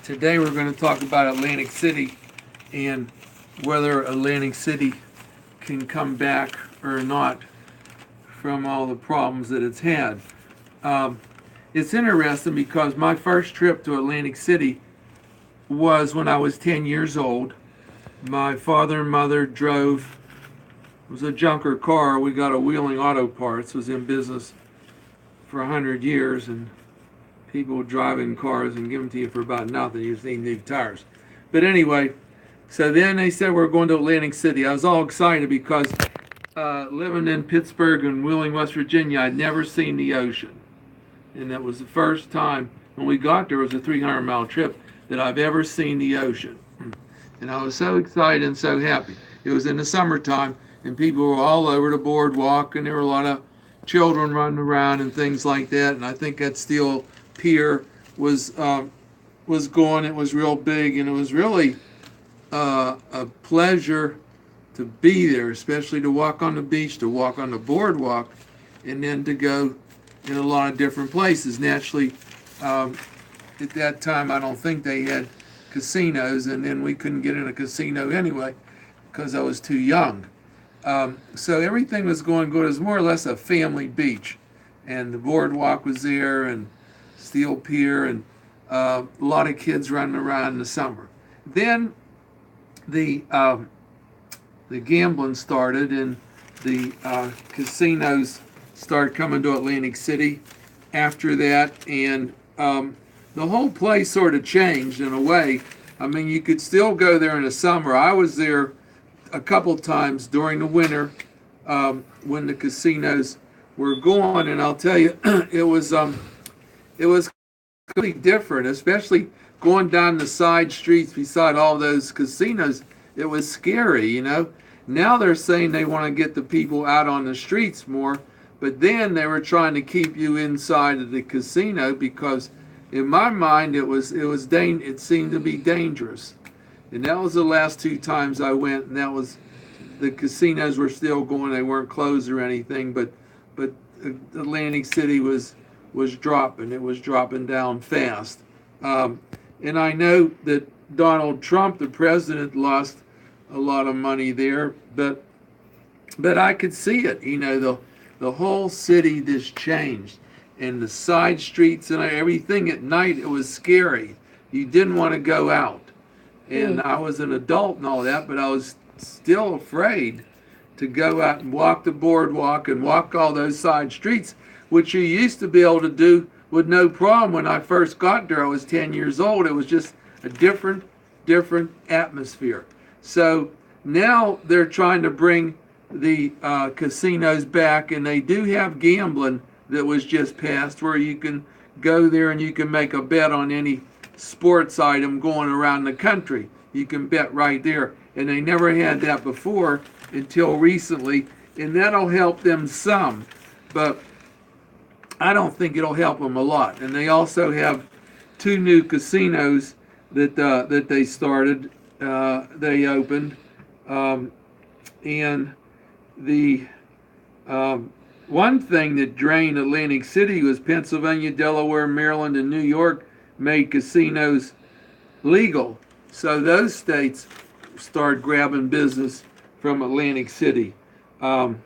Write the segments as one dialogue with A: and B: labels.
A: Today we're going to talk about Atlantic City and whether Atlantic City can come back or not from all the problems that it's had. Um, it's interesting because my first trip to Atlantic City was when I was 10 years old. My father and mother drove, it was a junker car. We got a Wheeling Auto Parts, was in business for 100 years, and people would drive in cars and give them to you for about nothing. You just need new tires. But anyway, so then they said we're going to Atlantic City. I was all excited because living in Pittsburgh and Wheeling, West Virginia, I'd never seen the ocean. And that was the first time when we got there. It was a 300-mile trip that I've ever seen the ocean. And I was so excited and so happy. It was in the summertime, and people were all over the boardwalk, and there were a lot of children running around and things like that. And I think that steel pier was going. It was real big, and it was really a pleasure to be there, especially to walk on the beach, to walk on the boardwalk, and then to go in a lot of different places. Naturally, at that time, I don't think they had casinos, and then we couldn't get in a casino anyway because I was too young. So everything was going good. It was more or less a family beach, and the boardwalk was there, and steel pier, and a lot of kids running around in the summer. Then the gambling started, and the casinos started coming to Atlantic City after that, and the whole place sort of changed in a way. I mean, you could still go there in the summer. I was there a couple times during the winter when the casinos were going, and I'll tell you, it was completely different, especially going down the side streets beside all those casinos. It was scary, you know. Now they're saying they want to get the people out on the streets more, but then they were trying to keep you inside of the casino because, in my mind, it seemed to be dangerous. And that was the last two times I went, and that was, the casinos were still going. They weren't closed or anything, but Atlantic City was dropping. It was dropping down fast. And I know that Donald Trump, the president, lost a lot of money there, but I could see it. You know, the whole city just changed, and the side streets and everything at night, it was scary. You didn't want to go out. And I was an adult and all that, but I was still afraid to go out and walk the boardwalk and walk all those side streets, which you used to be able to do with no problem. When I first got there, I was 10 years old. It was just a different atmosphere. So now they're trying to bring the casinos back, and they do have gambling that was just passed where you can go there and you can make a bet on any sports item going around the country. You can bet right there. And they never had that before until recently, and that'll help them some. But I don't think it'll help them a lot. And they also have two new casinos that they started. They opened, and the one thing that drained Atlantic City was Pennsylvania, Delaware, Maryland, and New York made casinos legal. So those states started grabbing business from Atlantic City. And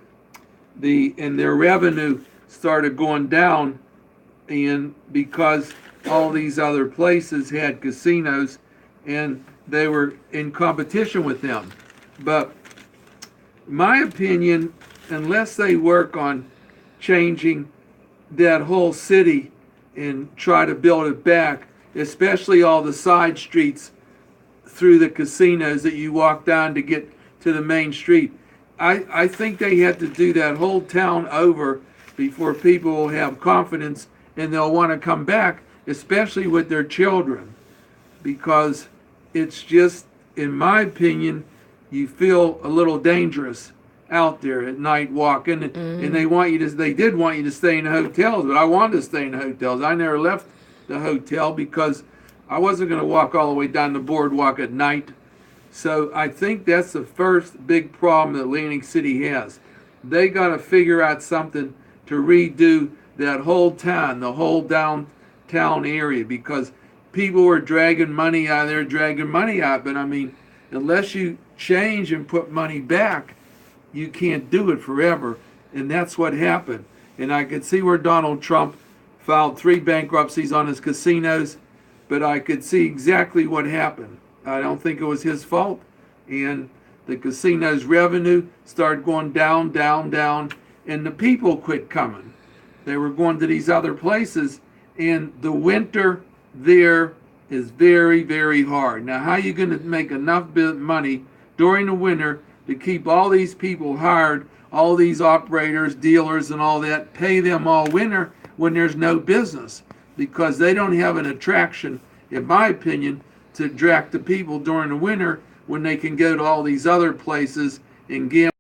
A: their revenue started going down, and because all these other places had casinos and they were in competition with them. But my opinion, unless they work on changing that whole city and try to build it back, especially all the side streets through the casinos that you walk down to get to the main street, I think they have to do that whole town over before people will have confidence and they'll want to come back, especially with their children, because it's just, in my opinion, you feel a little dangerous out there at night walking, and they did want you to stay in the hotels, but I wanted to stay in the hotels. I never left the hotel because I wasn't going to walk all the way down the boardwalk at night. So I think that's the first big problem that Atlantic City has. They got to figure out something to redo that whole town, the whole downtown area, because people were dragging money out there, dragging money out. But I mean, unless you change and put money back, you can't do it forever. And that's what happened. And I could see where Donald Trump filed 3 bankruptcies on his casinos, but I could see exactly what happened. I don't think it was his fault. And the casino's revenue started going down, down, down, and the people quit coming. They were going to these other places, and the winter there is very, very hard. Now, how are you going to make enough money during the winter to keep all these people hired, all these operators, dealers, and all that, pay them all winter when there's no business? Because they don't have an attraction, in my opinion, to attract the people during the winter when they can go to all these other places and gamble.